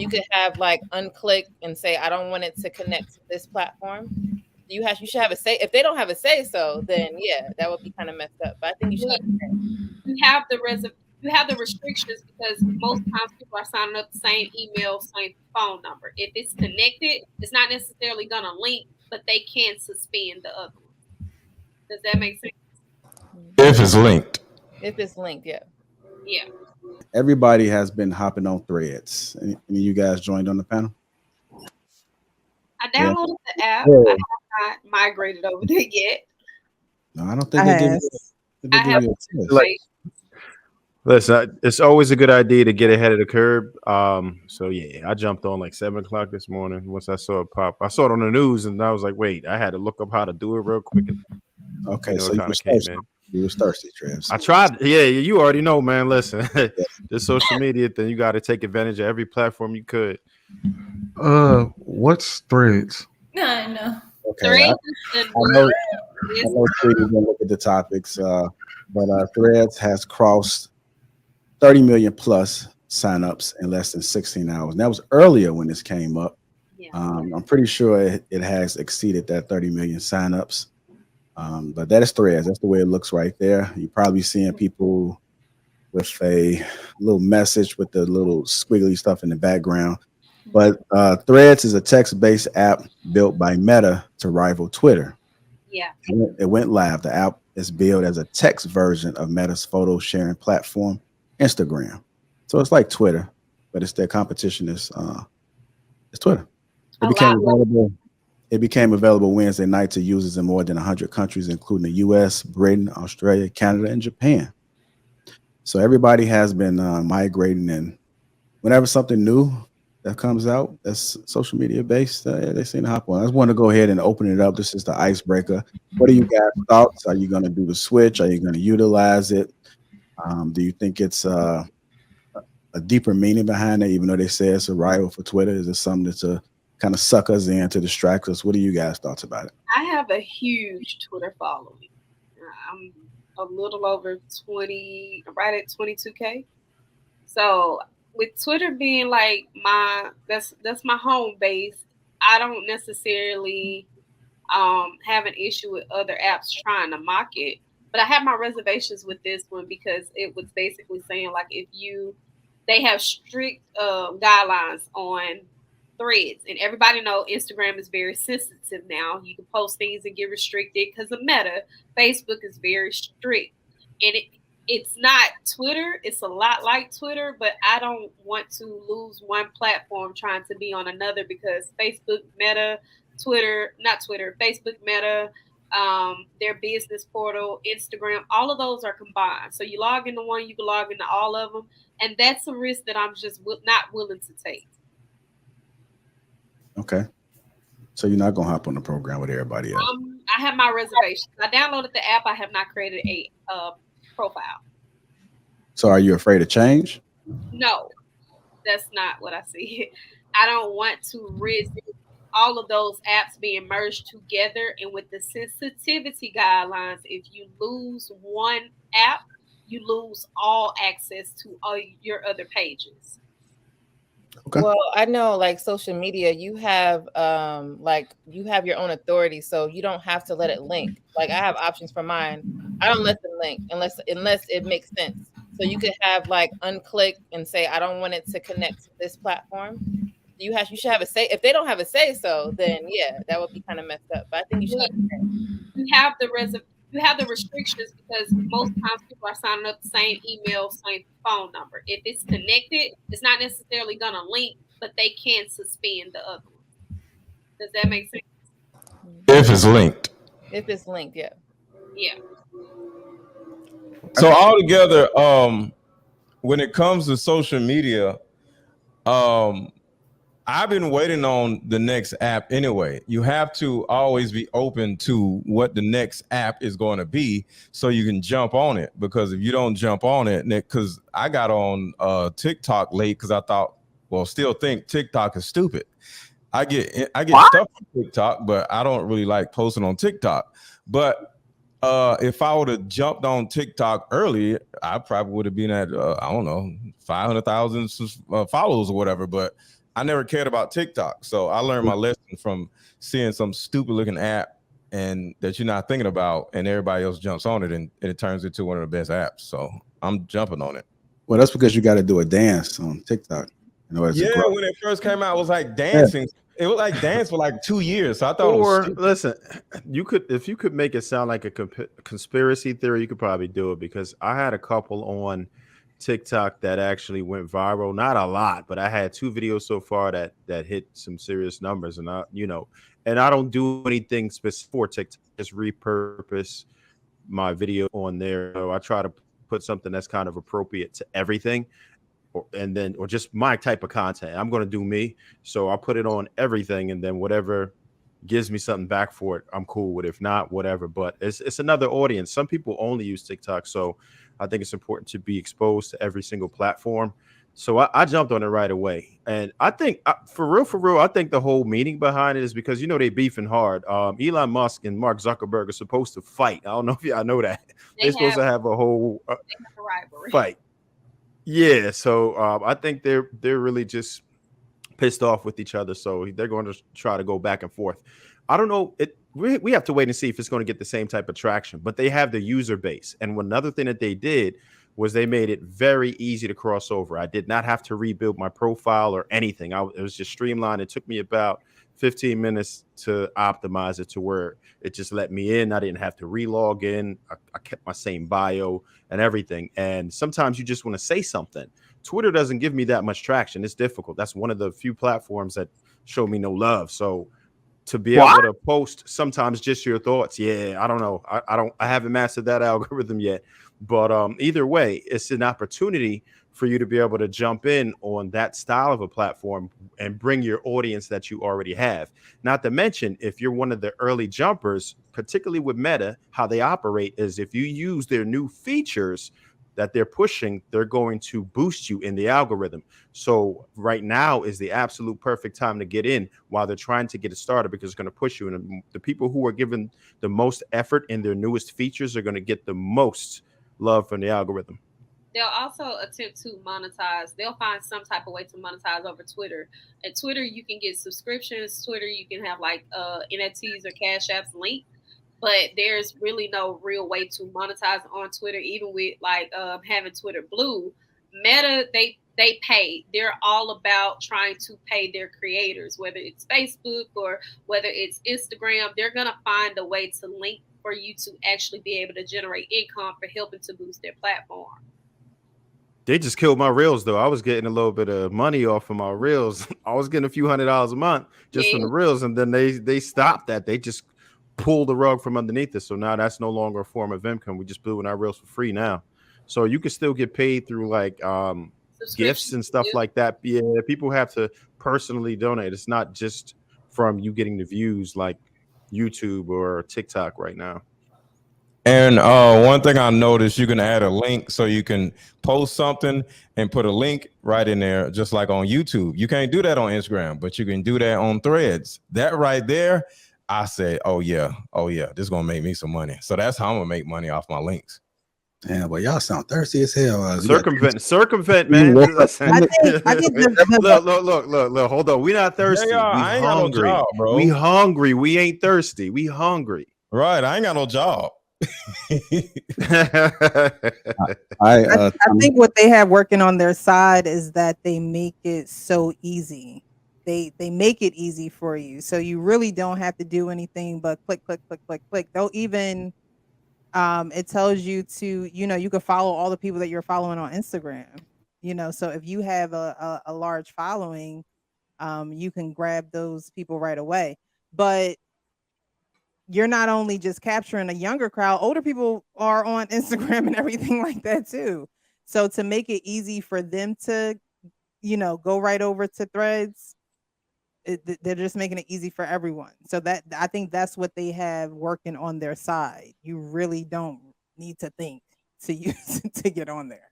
you could have like unclick and say, I don't want it to connect to this platform. You should have a say. If they don't have a say so, then yeah, that would be kind of messed up. But I think you should have a say. You have the you have the restrictions because most times people are signing up the same email, same phone number. If it's connected, it's not necessarily gonna link, but they can suspend the other one. Does that make sense? If it's linked. If it's linked, yeah. Yeah. Everybody has been hopping on threads. Any of you guys joined on the panel? I downloaded the app. Yeah. I have not migrated over there yet. No, I don't think they give I have you a test. Like, listen, it's always a good idea to get ahead of the curve. So yeah, I jumped on like 7 o'clock this morning. Once I saw it pop, I saw it on the news, and I was like, wait, I had to look up how to do it real quick. Okay, you know, so you was thirsty, Travis. I tried. Yeah, you already know, man. Listen, this social media thing, you got to take advantage of every platform you could. What's Threads? I know. Okay, I know Tweety gonna look at the topics, but Threads has crossed 30 million plus signups in less than 16 hours. And that was earlier when this came up. Yeah. I'm pretty sure it has exceeded that 30 million signups. But that is Threads. That's the way it looks right there. You're probably seeing people with a little message with the little squiggly stuff in the background. But Threads is a text-based app built by Meta to rival Twitter. Yeah. It went live. The app is built as a text version of Meta's photo sharing platform, Instagram. So it's like Twitter, but it's their competition is Twitter. It became available Wednesday night to users in more than 100 countries, including the US, Britain, Australia, Canada, and Japan. So everybody has been migrating, and whenever something new that comes out that's social media based, they seem to hop on. I just want to go ahead and open it up. This is the icebreaker. What are you guys' thoughts? Are you going to do the switch? Are you going to utilize it? Do you think it's a deeper meaning behind it, even though they say it's a rival for Twitter? Is it something to kind of suck us in, to distract us? What are you guys' thoughts about it? I have a huge Twitter following. I'm a little over 20, right at 22K. So with Twitter being like that's my home base, I don't necessarily have an issue with other apps trying to mock it. But I have my reservations with this one because it was basically saying like they have strict guidelines on Threads, and everybody know Instagram is very sensitive now. You can post things and get restricted because of Meta. Facebook is very strict, and it's not Twitter. It's a lot like Twitter, but I don't want to lose one platform trying to be on another because Facebook, Meta, Facebook, Meta, their business portal, Instagram, all of those are combined. So you log into one, you can log into all of them, and that's a risk that I'm just not willing to take. Okay. So you're not going to hop on the program with everybody else? I have my reservations. I downloaded the app. I have not created a profile. So are you afraid of change? No, that's not what I see. I don't want to risk all of those apps being merged together. And with the sensitivity guidelines, if you lose one app, you lose all access to all your other pages. Okay. Well, I know like social media, you have your own authority, so you don't have to let it link. Like I have options for mine. I don't let them link unless it makes sense. So you could have like unclick and say, I don't want it to connect to this platform. You should have a say. If they don't have a say so, then yeah, that would be kind of messed up. But I think you should have a say. You have the restrictions because most times people are signing up the same email, same phone number. If it's connected, it's not necessarily going to link, but they can suspend the other one. Does that make sense? If it's linked. If it's linked, yeah. Yeah. So altogether, when it comes to social media, I've been waiting on the next app anyway. You have to always be open to what the next app is going to be so you can jump on it. Because if you don't jump on it, because I got on TikTok late because I thought, still think TikTok is stupid. I get stuff on TikTok, but I don't really like posting on TikTok. But if I would have jumped on TikTok early, I probably would have been at, 500,000 followers or whatever. But I never cared about TikTok. So I learned my lesson from seeing some stupid looking app and that you're not thinking about, and everybody else jumps on it, and it turns into one of the best apps. So I'm jumping on it. Well, that's because you got to do a dance on TikTok in order to grow. When it first came out, it was like dancing. It was like dance for like 2 years. So I thought it was Or stupid. listen, if you could make it sound like a conspiracy theory, you could probably do it, because I had a couple on TikTok that actually went viral. Not a lot, but I had 2 videos so far that hit some serious numbers. And I don't do anything specific for TikTok. Just repurpose my video on there. So I try to put something that's kind of appropriate to everything, or just my type of content. I'm going to do me, so I'll put it on everything, and then whatever gives me something back for it, I'm cool with. If not, whatever. But it's another audience. Some people only use TikTok, so I think it's important to be exposed to every single platform. So I jumped on it right away, and I think for real, I think the whole meaning behind it is because they beefing hard. Elon Musk and Mark Zuckerberg are supposed to fight. I don't know if y'all know that. They're supposed to have a whole rivalry. fight. Yeah, so I think they're really just pissed off with each other, so they're going to try to go back and forth. I don't know. We have to wait and see if it's going to get the same type of traction, but they have the user base. And another thing that they did was they made it very easy to cross over. I did not have to rebuild my profile or anything. It was just streamlined. It took me about 15 minutes to optimize it to where it just let me in. I didn't have to relog in. I kept my same bio and everything. And sometimes you just want to say something. Twitter doesn't give me that much traction. It's difficult. That's one of the few platforms that show me no love. So to be able to post sometimes just your thoughts, I don't know. I haven't mastered that algorithm yet. But either way, it's an opportunity for you to be able to jump in on that style of a platform and bring your audience that you already have. Not to mention, if you're one of the early jumpers, particularly with Meta, how they operate is if you use their new features that they're pushing, they're going to boost you in the algorithm. So right now is the absolute perfect time to get in while they're trying to get it started, because it's going to push you. And the people who are given the most effort in their newest features are going to get the most love from the algorithm. They'll also attempt to monetize. They'll find some type of way to monetize over Twitter. At Twitter, you can get subscriptions. Twitter, you can have like NFTs or Cash Apps linked. But there's really no real way to monetize on Twitter, even with like having Twitter Blue. Meta, they pay. They're all about trying to pay their creators, whether it's Facebook or whether it's Instagram. They're gonna find a way to link for you to actually be able to generate income for helping to boost their platform. They just killed my reels, though. I was getting a little bit of money off of my reels. I was getting a few $100s a month just from the reels, and then they stopped that. They just pulled the rug from underneath us. So now that's no longer a form of income. We just doing our reels for free now. So you can still get paid through like gifts and stuff like that. Yeah, people have to personally donate. It's not just from you getting the views like YouTube or TikTok right now. And one thing I noticed, you can add a link, so you can post something and put a link right in there, just like on YouTube. You can't do that on Instagram, but you can do that on Threads. That right there, I said, oh yeah, this is gonna make me some money. So that's how I'm gonna make money off my links. Yeah, but y'all sound thirsty as hell. Circumvent, man. Listen. Look. Hold on. We not thirsty. We hungry. No job, bro. We hungry. We ain't thirsty. We hungry. Right. I ain't got no job. I think what they have working on their side is that they make it so easy. They make it easy for you, so you really don't have to do anything but click. They'll even it tells you to, you can follow all the people that you're following on Instagram. So if you have a large following, you can grab those people right away. But you're not only just capturing a younger crowd, older people are on Instagram and everything like that too. So to make it easy for them to, go right over to Threads, they're just making it easy for everyone. So that, I think that's what they have working on their side. You really don't need to think to use to get on there.